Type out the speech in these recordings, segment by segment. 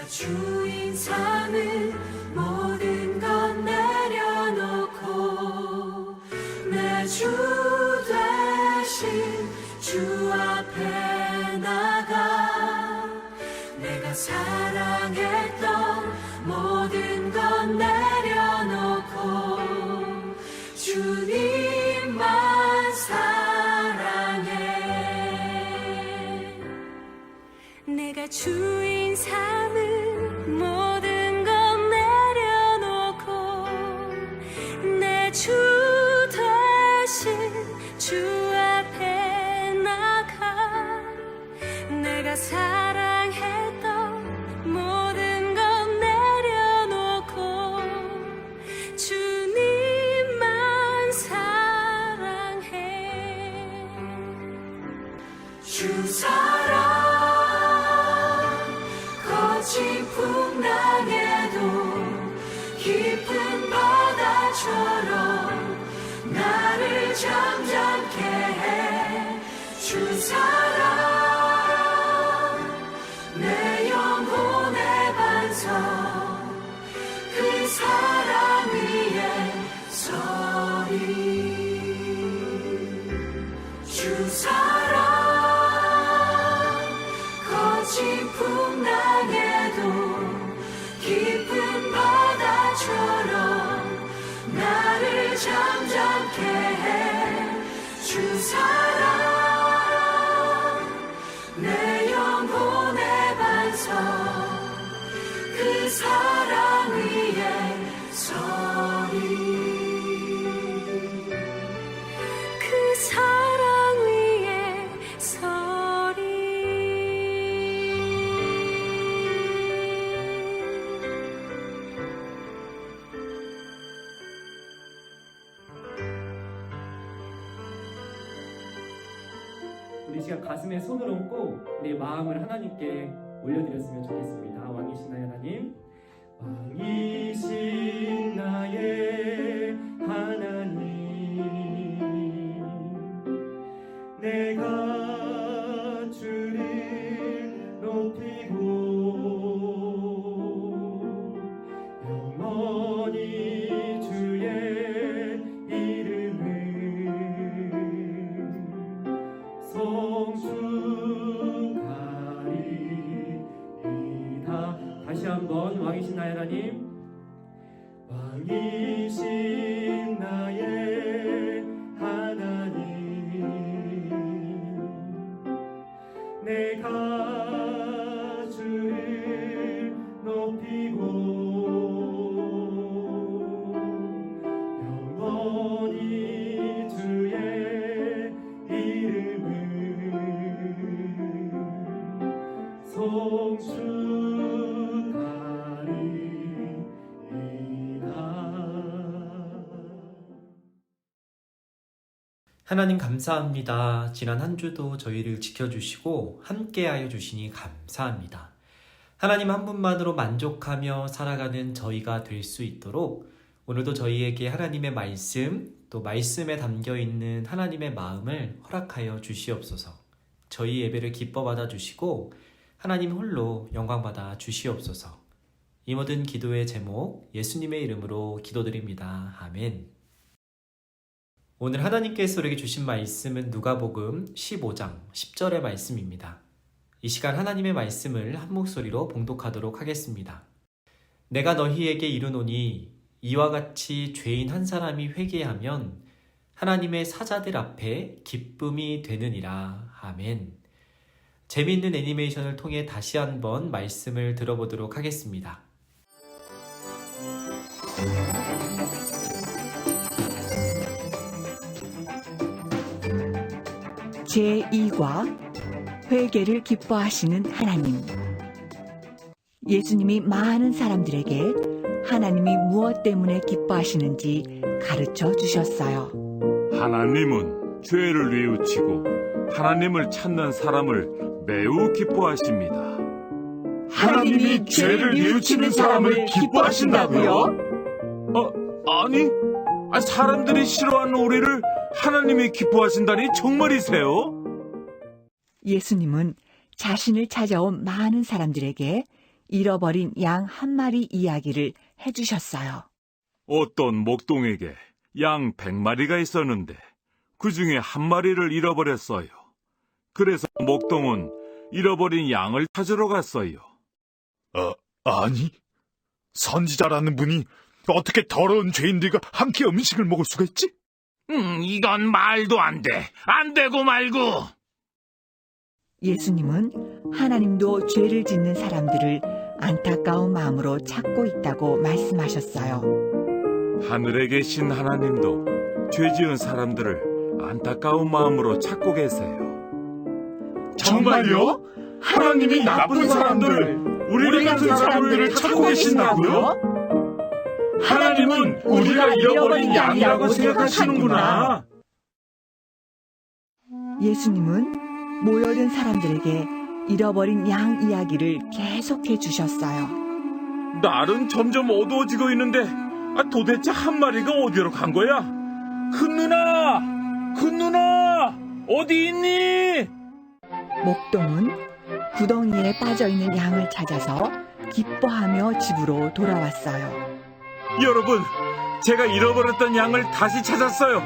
주인 삼은 모든 것 내려놓고 내 주 되신 주 앞에 나가 내가 사랑했던 모든 것 내려놓고 주님만 사랑해. 내가 주인 삼은 모든 것 내려놓고 내 주 되신 주 앞에 나가 내가 사랑했던 모든 것 내려놓고 주님만 사랑해. 주 사랑 거친 풍랑에도 깊은 바다처럼 나를 잠잠케 해. 주 사랑 내 영혼의 반석 그 사랑 위에 서리. 주 사랑 거친 풍랑에도 깊은 바다처럼 나를 잠잠케 해. 주 사랑 내 영혼의 반석 그 사랑 위에 서리. 그 사랑 위에 서리. 우리 시간 가슴에 손을 얹고 우리 마음을 하나님께 올려드렸으면 좋겠습니다. 왕이신 나의 하나님, 왕이신 나의 하나님, 내가 주를 높이고 영원히 주의 이름을 성축하리이다. 다시 한번 왕이신 나의 하나님, 왕이신 나의 하나님, 내가 주를 높이고 영원히 주의 이름을 하나님 감사합니다. 지난 한 주도 저희를 지켜주시고 함께하여 주시니 감사합니다. 하나님 한 분만으로 만족하며 살아가는 저희가 될 수 있도록 오늘도 저희에게 하나님의 말씀, 또 말씀에 담겨있는 하나님의 마음을 허락하여 주시옵소서. 저희 예배를 기뻐 받아주시고 하나님 홀로 영광받아 주시옵소서. 이 모든 기도의 제목 예수님의 이름으로 기도드립니다. 아멘. 오늘 하나님께서 우리에게 주신 말씀은 누가복음 15장 10절의 말씀입니다. 이 시간 하나님의 말씀을 한 목소리로 봉독하도록 하겠습니다. 내가 너희에게 이르노니 이와 같이 죄인 한 사람이 회개하면 하나님의 사자들 앞에 기쁨이 되느니라. 아멘. 재미있는 애니메이션을 통해 다시 한번 말씀을 들어보도록 하겠습니다. 제2과 회개를 기뻐하시는 하나님. 예수님이 많은 사람들에게 하나님이 무엇 때문에 기뻐하시는지 가르쳐 주셨어요. 하나님은 죄를 뉘우치고 하나님을 찾는 사람을 매우 기뻐하십니다. 하나님이 죄를 뉘우치는 사람을 기뻐하신다고요? 아니, 사람들이 싫어하는 우리를 하나님이 기뻐하신다니 정말이세요? 예수님은 자신을 찾아온 많은 사람들에게 잃어버린 양 한 마리 이야기를 해주셨어요. 어떤 목동에게 양 100마리가 있었는데 그 중에 한 마리를 잃어버렸어요. 그래서 목동은 잃어버린 양을 찾으러 갔어요. 아니, 선지자라는 분이 어떻게 더러운 죄인들과 함께 음식을 먹을 수가 있지? 이건 말도 안 돼. 안 되고 말고. 예수님은 하나님도 죄를 짓는 사람들을 안타까운 마음으로 찾고 있다고 말씀하셨어요. 하늘에 계신 하나님도 죄 지은 사람들을 안타까운 마음으로 찾고 계세요. 정말요? 하나님이 나쁜 사람들, 우리 같은 사람들을 찾고 계신다고요? 하나님은 우리가 잃어버린 양이라고 생각하시는구나. 예수님은 모여든 사람들에게 잃어버린 양 이야기를 계속해 주셨어요. 날은 점점 어두워지고 있는데 도대체 한 마리가 어디로 간 거야? 큰 누나, 어디 있니? 목동은 구덩이에 빠져있는 양을 찾아서 기뻐하며 집으로 돌아왔어요. 여러분, 제가 잃어버렸던 양을 다시 찾았어요.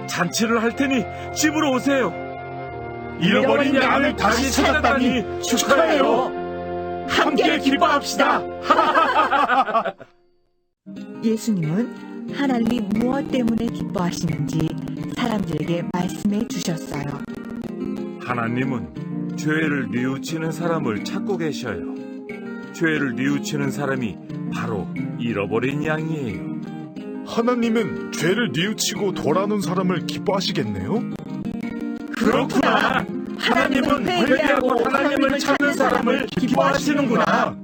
잔치를 할 테니 집으로 오세요. 잃어버린 양을 다시 찾았다니 축하해요. 함께 기뻐합시다. 예수님은 하나님이 무엇 때문에 기뻐하시는지 사람들에게 말씀해 주셨어요. 하나님은 죄를 뉘우치는 사람을 찾고 계셔요. 죄를 뉘우치는 사람이 바로 잃어버린 양이에요. 하나님은 죄를 뉘우치고 돌아오는 사람을 기뻐하시겠네요? 그렇구나. 하나님은 회개하고 하나님을 찾는 사람을 기뻐하시는구나.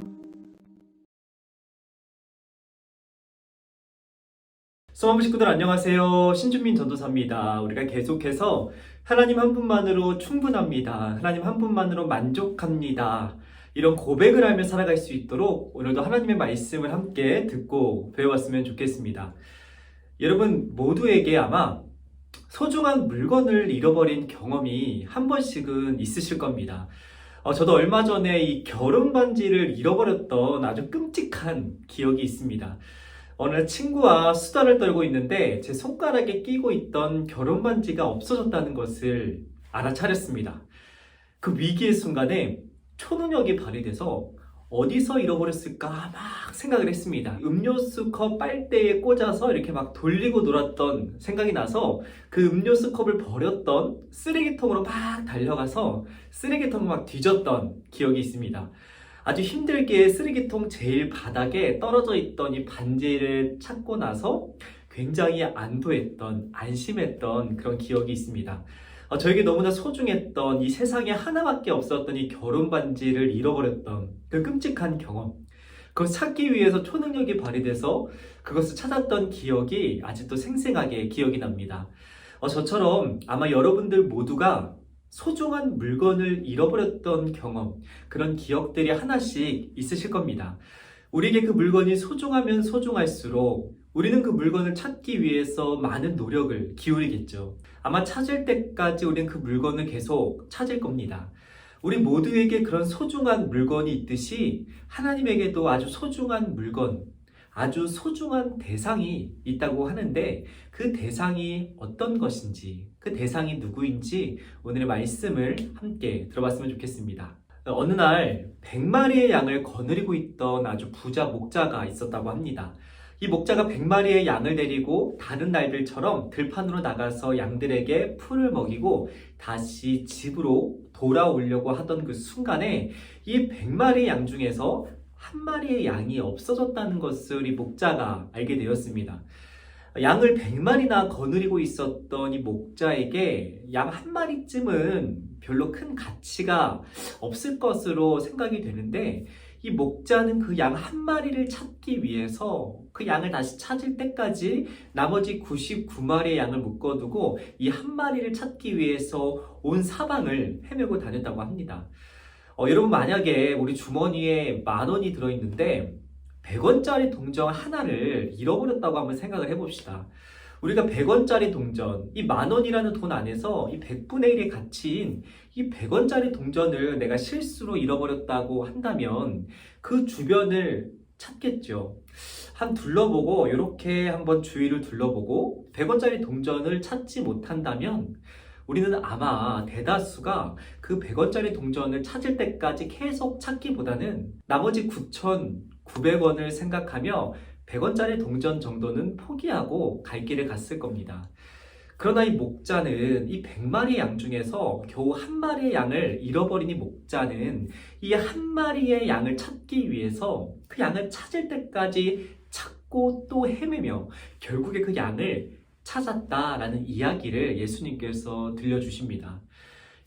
소망부 식구들 안녕하세요. 신준민 전도사입니다. 우리가 계속해서 하나님 한 분만으로 충분합니다. 하나님 한 분만으로 만족합니다. 이런 고백을 하며 살아갈 수 있도록 오늘도 하나님의 말씀을 함께 듣고 배워왔으면 좋겠습니다. 여러분 모두에게 아마 소중한 물건을 잃어버린 경험이 한 번씩은 있으실 겁니다. 저도 얼마 전에 이 결혼 반지를 잃어버렸던 아주 끔찍한 기억이 있습니다. 어느 날 친구와 수다를 떨고 있는데 제 손가락에 끼고 있던 결혼 반지가 없어졌다는 것을 알아차렸습니다. 그 위기의 순간에 초능력이 발휘돼서 어디서 잃어버렸을까 막 생각을 했습니다. 음료수 컵 빨대에 꽂아서 이렇게 막 돌리고 놀았던 생각이 나서 그 음료수 컵을 버렸던 쓰레기통으로 막 달려가서 쓰레기통을 막 뒤졌던 기억이 있습니다. 아주 힘들게 쓰레기통 제일 바닥에 떨어져 있던 이 반지를 찾고 나서 굉장히 안도했던, 안심했던 그런 기억이 있습니다. 저에게 너무나 소중했던 이 세상에 하나밖에 없었던 이 결혼 반지를 잃어버렸던 그 끔찍한 경험, 그걸 찾기 위해서 초능력이 발휘돼서 그것을 찾았던 기억이 아직도 생생하게 기억이 납니다. 저처럼 아마 여러분들 모두가 소중한 물건을 잃어버렸던 경험, 그런 기억들이 하나씩 있으실 겁니다. 우리에게 그 물건이 소중하면 소중할수록 우리는 그 물건을 찾기 위해서 많은 노력을 기울이겠죠. 아마 찾을 때까지 우리는 그 물건을 계속 찾을 겁니다. 우리 모두에게 그런 소중한 물건이 있듯이 하나님에게도 아주 소중한 물건, 아주 소중한 대상이 있다고 하는데 그 대상이 어떤 것인지, 그 대상이 누구인지 오늘의 말씀을 함께 들어봤으면 좋겠습니다. 어느 날 100마리의 양을 거느리고 있던 아주 부자 목자가 있었다고 합니다. 이 목자가 100마리의 양을 데리고 다른 날들처럼 들판으로 나가서 양들에게 풀을 먹이고 다시 집으로 돌아오려고 하던 그 순간에 이 100마리의 양 중에서 한 마리의 양이 없어졌다는 것을 이 목자가 알게 되었습니다. 양을 100마리나 거느리고 있었던 이 목자에게 양 한 마리쯤은 별로 큰 가치가 없을 것으로 생각이 되는데 이 목자는 그 양 한 마리를 찾기 위해서 그 양을 다시 찾을 때까지 나머지 99마리의 양을 묶어두고 이 한 마리를 찾기 위해서 온 사방을 헤매고 다녔다고 합니다. 여러분 만약에 우리 주머니에 10,000원이 들어있는데 100원짜리 동전 하나를 잃어버렸다고 한번 생각을 해봅시다. 우리가 100원짜리 동전, 이 10,000원이라는 돈 안에서 이 100분의 1의 가치인 이 100원짜리 동전을 내가 실수로 잃어버렸다고 한다면 그 주변을 찾겠죠. 한 둘러보고 이렇게 한번 주위를 둘러보고 100원짜리 동전을 찾지 못한다면 우리는 아마 대다수가 그 100원짜리 동전을 찾을 때까지 계속 찾기보다는 나머지 9,900원을 생각하며 100원짜리 동전 정도는 포기하고 갈 길을 갔을 겁니다. 그러나 이 목자는 이 100마리의 양 중에서 겨우 한 마리의 양을 잃어버린 이 목자는 이 한 마리의 양을 찾기 위해서 그 양을 찾을 때까지 찾고 또 헤매며 결국에 그 양을 찾았다라는 이야기를 예수님께서 들려주십니다.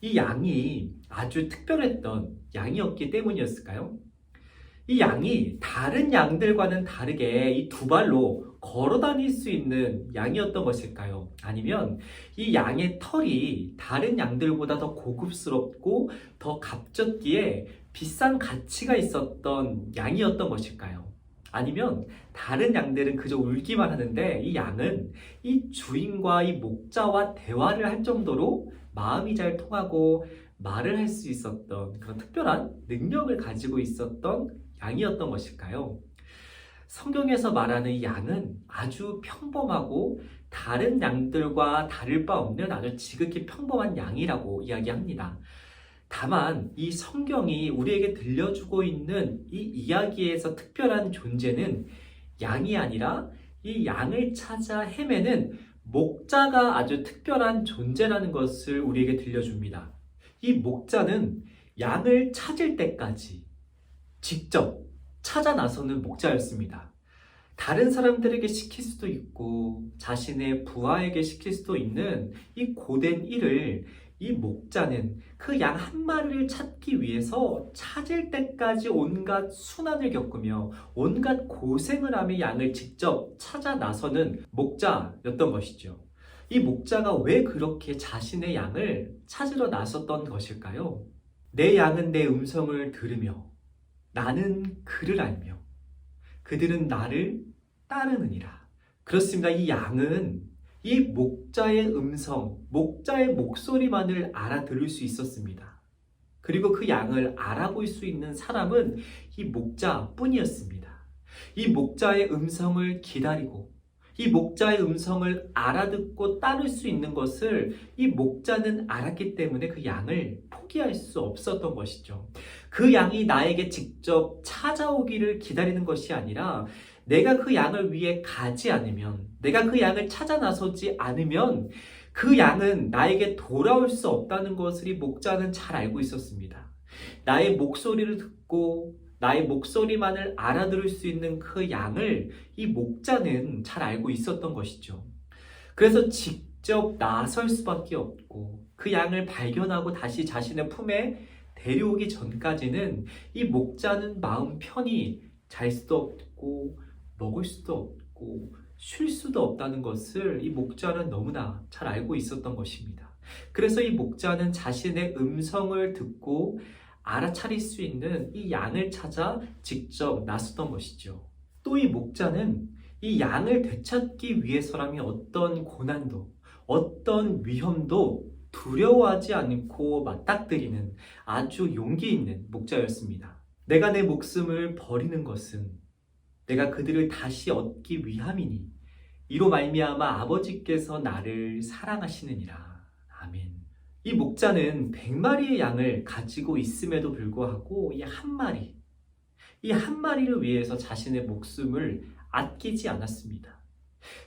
이 양이 아주 특별했던 양이었기 때문이었을까요? 이 양이 다른 양들과는 다르게 이 두 발로 걸어 다닐 수 있는 양이었던 것일까요? 아니면 이 양의 털이 다른 양들보다 더 고급스럽고 더 값졌기에 비싼 가치가 있었던 양이었던 것일까요? 아니면 다른 양들은 그저 울기만 하는데 이 양은 이 주인과 이 목자와 대화를 할 정도로 마음이 잘 통하고 말을 할 수 있었던 그런 특별한 능력을 가지고 있었던 양이었던 것일까요? 성경에서 말하는 이 양은 아주 평범하고 다른 양들과 다를 바 없는 아주 지극히 평범한 양이라고 이야기합니다. 다만 이 성경이 우리에게 들려주고 있는 이 이야기에서 특별한 존재는 양이 아니라 이 양을 찾아 헤매는 목자가 아주 특별한 존재라는 것을 우리에게 들려줍니다. 이 목자는 양을 찾을 때까지 직접 찾아 나서는 목자였습니다. 다른 사람들에게 시킬 수도 있고 자신의 부하에게 시킬 수도 있는 이 고된 일을 이 목자는 그 양 한 마리를 찾기 위해서 찾을 때까지 온갖 순환을 겪으며 온갖 고생을 하며 양을 직접 찾아 나서는 목자였던 것이죠. 이 목자가 왜 그렇게 자신의 양을 찾으러 나섰던 것일까요? 내 양은 내 음성을 들으며 나는 그를 알며 그들은 나를 따르느니라. 그렇습니다. 이 양은 이 목자의 음성, 목자의 목소리만을 알아들을 수 있었습니다. 그리고 그 양을 알아볼 수 있는 사람은 이 목자뿐이었습니다. 이 목자의 음성을 기다리고 이 목자의 음성을 알아듣고 따를 수 있는 것을 이 목자는 알았기 때문에 그 양을 포기할 수 없었던 것이죠. 그 양이 나에게 직접 찾아오기를 기다리는 것이 아니라 내가 그 양을 위해 가지 않으면, 내가 그 양을 찾아 나서지 않으면 그 양은 나에게 돌아올 수 없다는 것을 이 목자는 잘 알고 있었습니다. 나의 목소리를 듣고 나의 목소리만을 알아들을 수 있는 그 양을 이 목자는 잘 알고 있었던 것이죠. 그래서 직접 나설 수밖에 없고 그 양을 발견하고 다시 자신의 품에 데려오기 전까지는 이 목자는 마음 편히 잘 수도 없고 먹을 수도 없고 쉴 수도 없다는 것을 이 목자는 너무나 잘 알고 있었던 것입니다. 그래서 이 목자는 자신의 음성을 듣고 알아차릴 수 있는 이 양을 찾아 직접 나섰던 것이죠. 또 이 목자는 이 양을 되찾기 위해서라면 어떤 고난도, 어떤 위험도 두려워하지 않고 맞닥뜨리는 아주 용기 있는 목자였습니다. 내가 내 목숨을 버리는 것은 내가 그들을 다시 얻기 위함이니 이로 말미암아 아버지께서 나를 사랑하시느니라. 아멘. 이 목자는 100마리의 양을 가지고 있음에도 불구하고 이 한 마리를 위해서 자신의 목숨을 아끼지 않았습니다.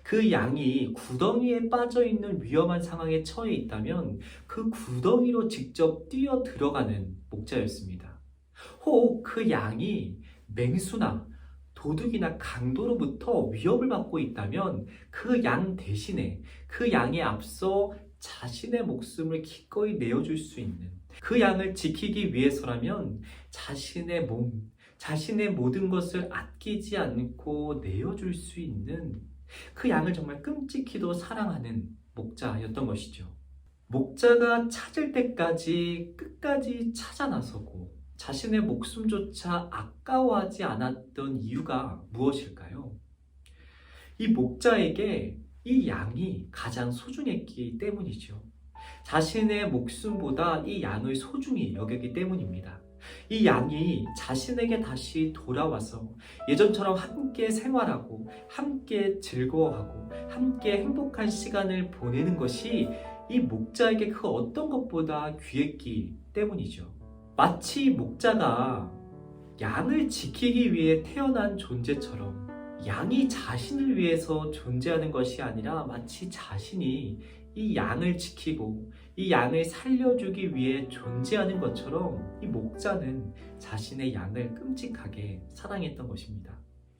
그 양이 구덩이에 빠져 있는 위험한 상황에 처해 있다면 그 구덩이로 직접 뛰어 들어가는 목자였습니다. 혹 그 양이 맹수나 도둑이나 강도로부터 위협을 받고 있다면 그 양 대신에 그 양에 앞서 자신의 목숨을 기꺼이 내어줄 수 있는, 그 양을 지키기 위해서라면 자신의 몸, 자신의 모든 것을 아끼지 않고 내어줄 수 있는 그 양을 정말 끔찍히도 사랑하는 목자였던 것이죠. 목자가 찾을 때까지 끝까지 찾아 나서고 자신의 목숨조차 아까워하지 않았던 이유가 무엇일까요? 이 목자에게 이 양이 가장 소중했기 때문이죠. 자신의 목숨보다 이 양을 소중히 여겼기 때문입니다. 이 양이 자신에게 다시 돌아와서 예전처럼 함께 생활하고 함께 즐거워하고 함께 행복한 시간을 보내는 것이 이 목자에게 그 어떤 것보다 귀했기 때문이죠. 마치 목자가 양을 지키기 위해 태어난 존재처럼 양이 자신을 위해서 존재하는 것이 아니라 마치 자신이 이 양을 지키고 이 양을 살려주기 위해 존재하는 것처럼 이 목자는 자신의 양을 끔찍하게 사랑했던 것입니다.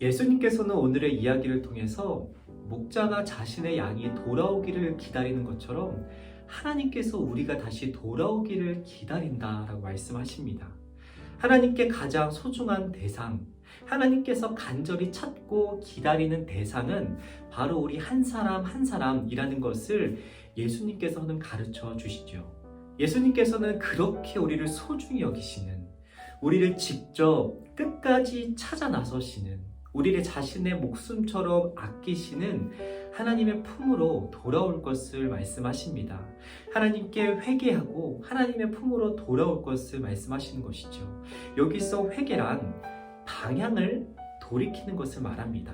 예수님께서는 오늘의 이야기를 통해서 목자가 자신의 양이 돌아오기를 기다리는 것처럼 하나님께서 우리가 다시 돌아오기를 기다린다라고 말씀하십니다. 하나님께 가장 소중한 대상, 하나님께서 간절히 찾고 기다리는 대상은 바로 우리 한 사람 한 사람이라는 것을 예수님께서는 가르쳐 주시죠. 예수님께서는 그렇게 우리를 소중히 여기시는, 우리를 직접 끝까지 찾아 나서시는, 우리를 자신의 목숨처럼 아끼시는 하나님의 품으로 돌아올 것을 말씀하십니다. 하나님께 회개하고 하나님의 품으로 돌아올 것을 말씀하시는 것이죠. 여기서 회개란 방향을 돌이키는 것을 말합니다.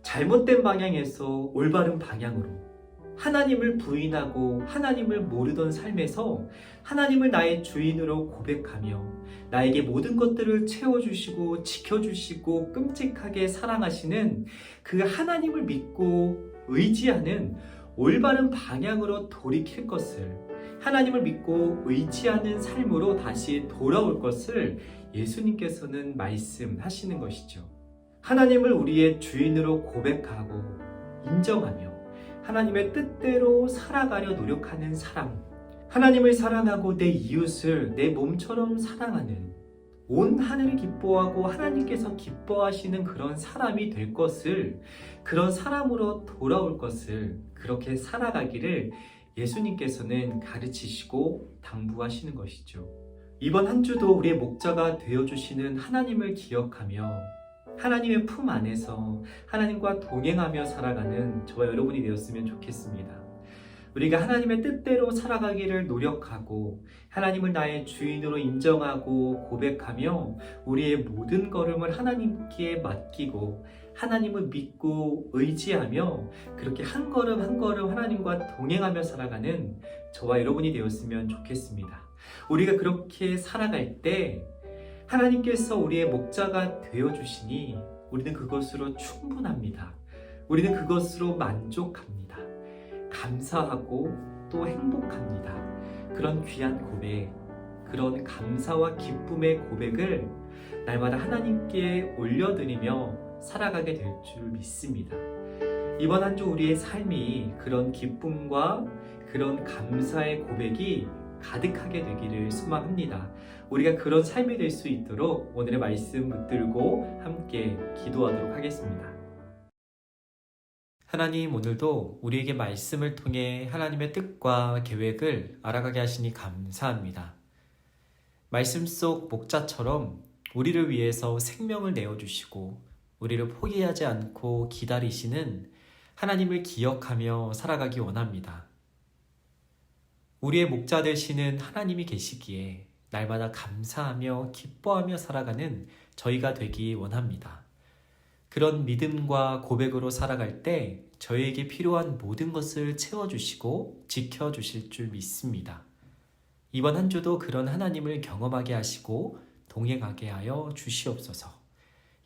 잘못된 방향에서 올바른 방향으로, 하나님을 부인하고 하나님을 모르던 삶에서 하나님을 나의 주인으로 고백하며 나에게 모든 것들을 채워주시고 지켜주시고 끔찍하게 사랑하시는 그 하나님을 믿고 의지하는 올바른 방향으로 돌이킬 것을, 하나님을 믿고 의지하는 삶으로 다시 돌아올 것을 예수님께서는 말씀하시는 것이죠. 하나님을 우리의 주인으로 고백하고 인정하며 하나님의 뜻대로 살아가려 노력하는 사람, 하나님을 사랑하고 내 이웃을 내 몸처럼 사랑하는, 온 하늘이 기뻐하고 하나님께서 기뻐하시는 그런 사람이 될 것을, 그런 사람으로 돌아올 것을, 그렇게 살아가기를 예수님께서는 가르치시고 당부하시는 것이죠. 이번 한 주도 우리의 목자가 되어주시는 하나님을 기억하며 하나님의 품 안에서 하나님과 동행하며 살아가는 저와 여러분이 되었으면 좋겠습니다. 우리가 하나님의 뜻대로 살아가기를 노력하고 하나님을 나의 주인으로 인정하고 고백하며 우리의 모든 걸음을 하나님께 맡기고 하나님을 믿고 의지하며 그렇게 한 걸음 한 걸음 하나님과 동행하며 살아가는 저와 여러분이 되었으면 좋겠습니다. 우리가 그렇게 살아갈 때 하나님께서 우리의 목자가 되어주시니 우리는 그것으로 충분합니다. 우리는 그것으로 만족합니다. 감사하고 또 행복합니다. 그런 귀한 고백, 그런 감사와 기쁨의 고백을 날마다 하나님께 올려드리며 살아가게 될 줄 믿습니다. 이번 한 주 우리의 삶이 그런 기쁨과 그런 감사의 고백이 가득하게 되기를 소망합니다. 우리가 그런 삶이 될 수 있도록 오늘의 말씀 붙들고 함께 기도하도록 하겠습니다. 하나님, 오늘도 우리에게 말씀을 통해 하나님의 뜻과 계획을 알아가게 하시니 감사합니다. 말씀 속 목자처럼 우리를 위해서 생명을 내어주시고 우리를 포기하지 않고 기다리시는 하나님을 기억하며 살아가기 원합니다. 우리의 목자 되시는 하나님이 계시기에 날마다 감사하며 기뻐하며 살아가는 저희가 되기 원합니다. 그런 믿음과 고백으로 살아갈 때 저희에게 필요한 모든 것을 채워주시고 지켜주실 줄 믿습니다. 이번 한 주도 그런 하나님을 경험하게 하시고 동행하게 하여 주시옵소서.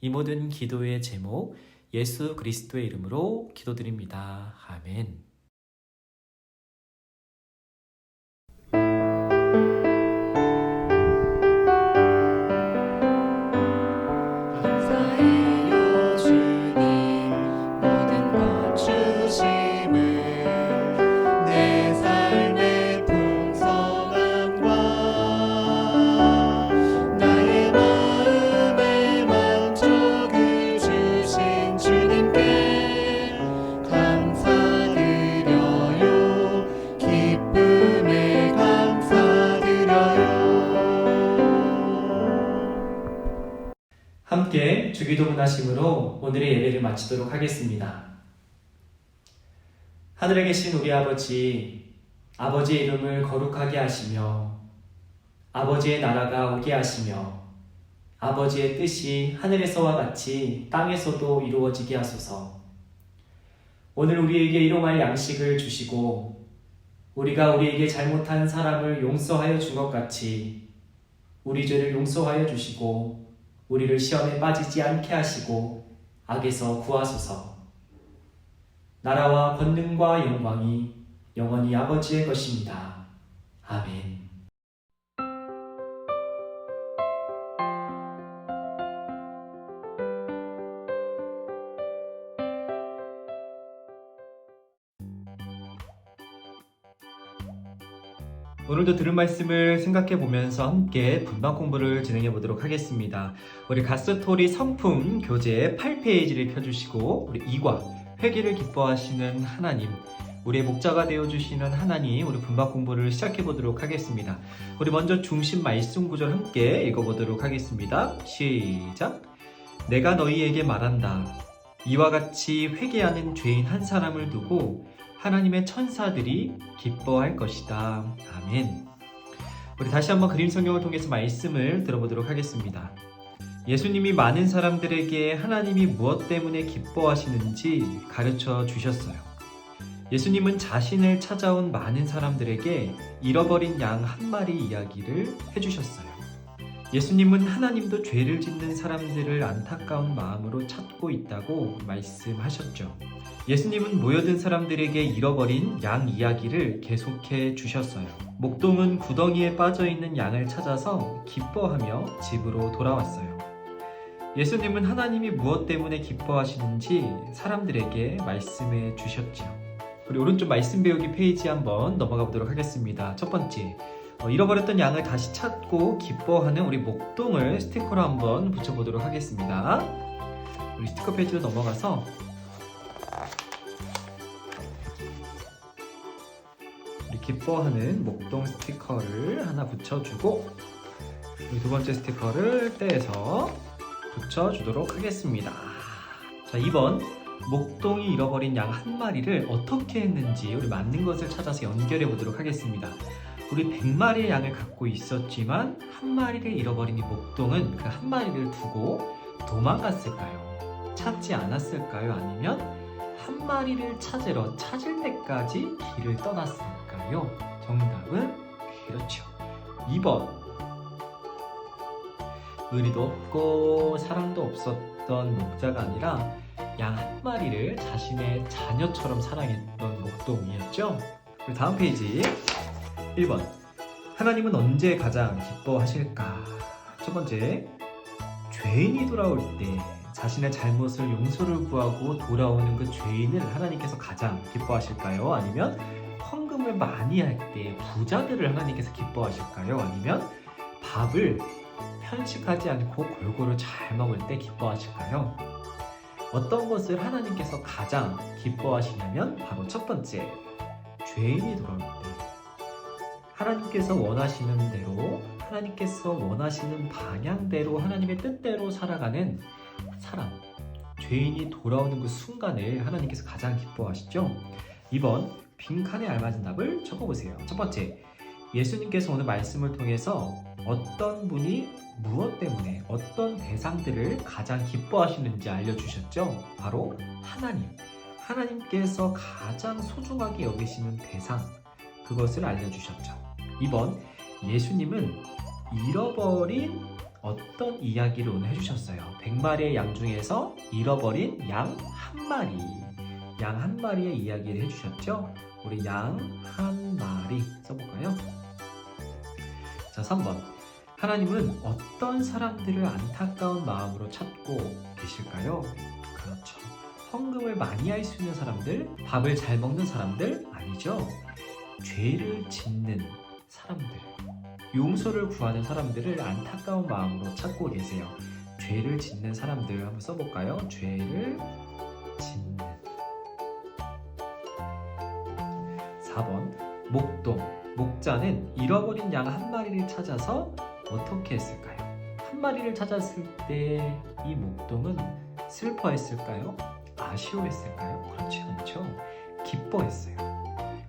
이 모든 기도의 제목 예수 그리스도의 이름으로 기도드립니다. 아멘. 함께 주기도문 하심으로 오늘의 예배를 마치도록 하겠습니다. 하늘에 계신 우리 아버지, 아버지의 이름을 거룩하게 하시며 아버지의 나라가 오게 하시며 아버지의 뜻이 하늘에서와 같이 땅에서도 이루어지게 하소서. 오늘 우리에게 일용할 양식을 주시고 우리가 우리에게 잘못한 사람을 용서하여 준 것 같이 우리 죄를 용서하여 주시고 우리를 시험에 빠지지 않게 하시고 악에서 구하소서. 나라와 권능과 영광이 영원히 아버지의 것입니다. 아멘. 오늘도 들은 말씀을 생각해 보면서 함께 분방 공부를 진행해 보도록 하겠습니다. 우리 가스토리 성품 교재 8페이지를 펴주시고 우리 2과 회개를 기뻐하시는 하나님, 우리의 목자가 되어주시는 하나님, 우리 분방 공부를 시작해 보도록 하겠습니다. 우리 먼저 중심 말씀 구절 함께 읽어보도록 하겠습니다. 시작. 내가 너희에게 말한다. 이와 같이 회개하는 죄인 한 사람을 두고 하나님의 천사들이 기뻐할 것이다. 아멘. 우리 다시 한번 그림 성경을 통해서 말씀을 들어보도록 하겠습니다. 예수님이 많은 사람들에게 하나님이 무엇 때문에 기뻐하시는지 가르쳐 주셨어요. 예수님은 자신을 찾아온 많은 사람들에게 잃어버린 양 한 마리 이야기를 해주셨어요. 예수님은 하나님도 죄를 짓는 사람들을 안타까운 마음으로 찾고 있다고 말씀하셨죠. 예수님은 모여든 사람들에게 잃어버린 양 이야기를 계속해 주셨어요. 목동은 구덩이에 빠져있는 양을 찾아서 기뻐하며 집으로 돌아왔어요. 예수님은 하나님이 무엇 때문에 기뻐하시는지 사람들에게 말씀해 주셨죠. 우리 오른쪽 말씀 배우기 페이지 한번 넘어가 보도록 하겠습니다. 첫 번째, 잃어버렸던 양을 다시 찾고 기뻐하는 우리 목동을 스티커로 한번 붙여보도록 하겠습니다. 우리 스티커 페이지로 넘어가서 우리 기뻐하는 목동 스티커를 하나 붙여주고 우리 두 번째 스티커를 떼서 붙여주도록 하겠습니다. 자, 2번 목동이 잃어버린 양 한 마리를 어떻게 했는지 우리 맞는 것을 찾아서 연결해 보도록 하겠습니다. 우리 100마리의 양을 갖고 있었지만 한 마리를 잃어버린 이 목동은 그 한 마리를 두고 도망갔을까요? 찾지 않았을까요? 아니면 한 마리를 찾을 때까지 길을 떠났을까요? 정답은 그렇죠. 2번. 의리도 없고 사랑도 없었던 목자가 아니라 양 한 마리를 자신의 자녀처럼 사랑했던 목동이었죠. 그리고 다음 페이지 1번. 하나님은 언제 가장 기뻐하실까? 첫 번째, 죄인이 돌아올 때 자신의 잘못을 용서를 구하고 돌아오는 그 죄인을 하나님께서 가장 기뻐하실까요? 아니면 헌금을 많이 할 때 부자들을 하나님께서 기뻐하실까요? 아니면 밥을 편식하지 않고 골고루 잘 먹을 때 기뻐하실까요? 어떤 것을 하나님께서 가장 기뻐하시냐면 바로 첫 번째, 죄인이 돌아올 때 하나님께서 원하시는 대로, 하나님께서 원하시는 방향대로, 하나님의 뜻대로 살아가는 사람, 죄인이 돌아오는 그 순간을 하나님께서 가장 기뻐하시죠. 2번, 빈칸에 알맞은 답을 적어보세요. 첫 번째, 예수님께서 오늘 말씀을 통해서 어떤 분이 무엇 때문에 어떤 대상들을 가장 기뻐하시는지 알려주셨죠. 바로 하나님, 하나님께서 가장 소중하게 여기시는 대상, 그것을 알려주셨죠. 2번, 예수님은 잃어버린 어떤 이야기를 오늘 해주셨어요. 100마리의 양 중에서 잃어버린 양 한 마리의 이야기를 해주셨죠. 우리 양 한 마리 써볼까요? 자, 3번, 하나님은 어떤 사람들을 안타까운 마음으로 찾고 계실까요? 그렇죠. 헌금을 많이 할 수 있는 사람들, 밥을 잘 먹는 사람들 아니죠. 죄를 짓는 사람들, 용서를 구하는 사람들을 안타까운 마음으로 찾고 계세요. 죄를 짓는 사람들 한번 써볼까요? 죄를 짓는. 4번, 목자는 잃어버린 양 한 마리를 찾아서 어떻게 했을까요? 한 마리를 찾았을 때 이 목동은 슬퍼했을까요? 아쉬워했을까요? 그렇지 않죠. 기뻐했어요.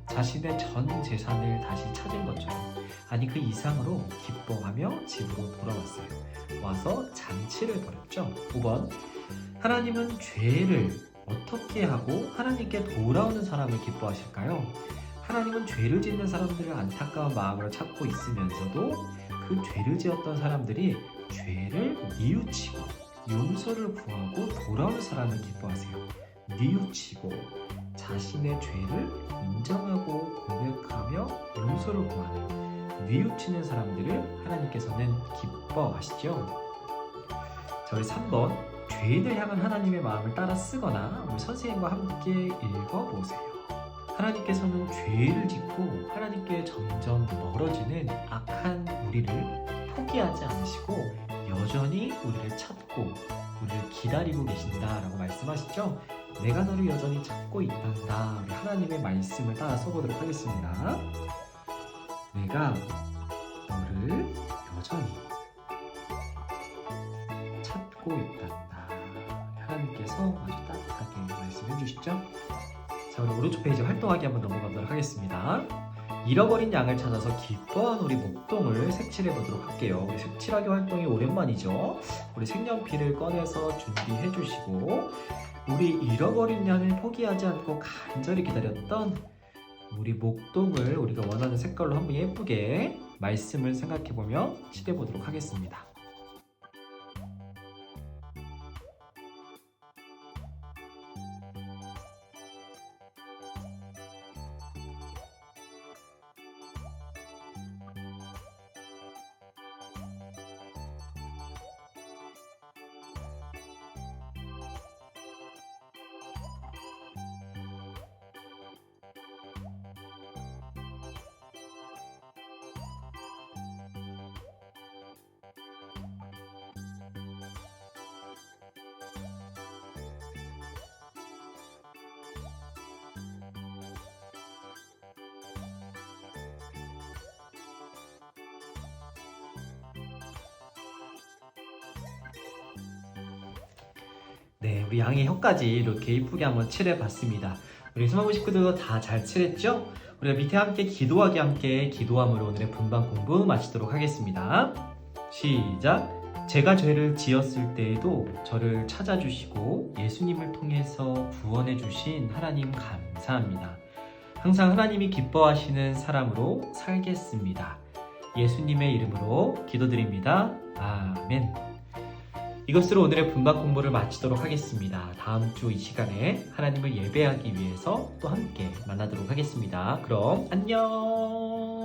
자신의 전 재산을 다시 찾은 것처럼, 아니 그 이상으로 기뻐하며 집으로 돌아왔어요. 와서 잔치를 벌였죠. 5번, 하나님은 죄를 어떻게 하고 하나님께 돌아오는 사람을 기뻐하실까요? 하나님은 죄를 짓는 사람들을 안타까운 마음으로 찾고 있으면서도 그 죄를 지었던 사람들이 죄를 뉘우치고 용서를 구하고 돌아오는 사람을 기뻐하세요. 뉘우치고 자신의 죄를 인정하고 고백하며 용서를 구하는 뉘우치는 사람들을 하나님께서는 기뻐하시죠. 저희 3번, 죄인을 향한 하나님의 마음을 따라 쓰거나 우리 선생님과 함께 읽어보세요. 하나님께서는 죄를 짓고 하나님께 점점 멀어지는 악한 우리를 포기하지 않으시고 여전히 우리를 찾고 우리를 기다리고 계신다라고 말씀하시죠. 내가 너를 여전히 찾고 있단다. 우리 하나님의 말씀을 따라 써보도록 하겠습니다. 내가 너를 여전히 찾고 있단다. 하나님께서 아주 따뜻하게 말씀해 주시죠. 자, 우리 오른쪽 페이지 활동하기 한번 넘어가도록 하겠습니다. 잃어버린 양을 찾아서 기뻐한 우리 목동을 색칠해 보도록 할게요. 우리 색칠하기 활동이 오랜만이죠. 우리 색연필을 꺼내서 준비해 주시고, 우리 잃어버린 양을 포기하지 않고 간절히 기다렸던 우리 목동을 우리가 원하는 색깔로 한번 예쁘게 말씀을 생각해 보며 칠해 보도록 하겠습니다. 네, 우리 양의 혀까지 이렇게 이쁘게 한번 칠해봤습니다. 우리 스마고 식구도 다 잘 칠했죠? 우리가 밑에 함께 기도하기 함께 기도함으로 오늘의 분반 공부 마치도록 하겠습니다. 시작! 제가 죄를 지었을 때에도 저를 찾아주시고 예수님을 통해서 구원해 주신 하나님 감사합니다. 항상 하나님이 기뻐하시는 사람으로 살겠습니다. 예수님의 이름으로 기도드립니다. 아멘. 이것으로 오늘의 분반 공부를 마치도록 하겠습니다. 다음 주 이 시간에 하나님을 예배하기 위해서 또 함께 만나도록 하겠습니다. 그럼 안녕.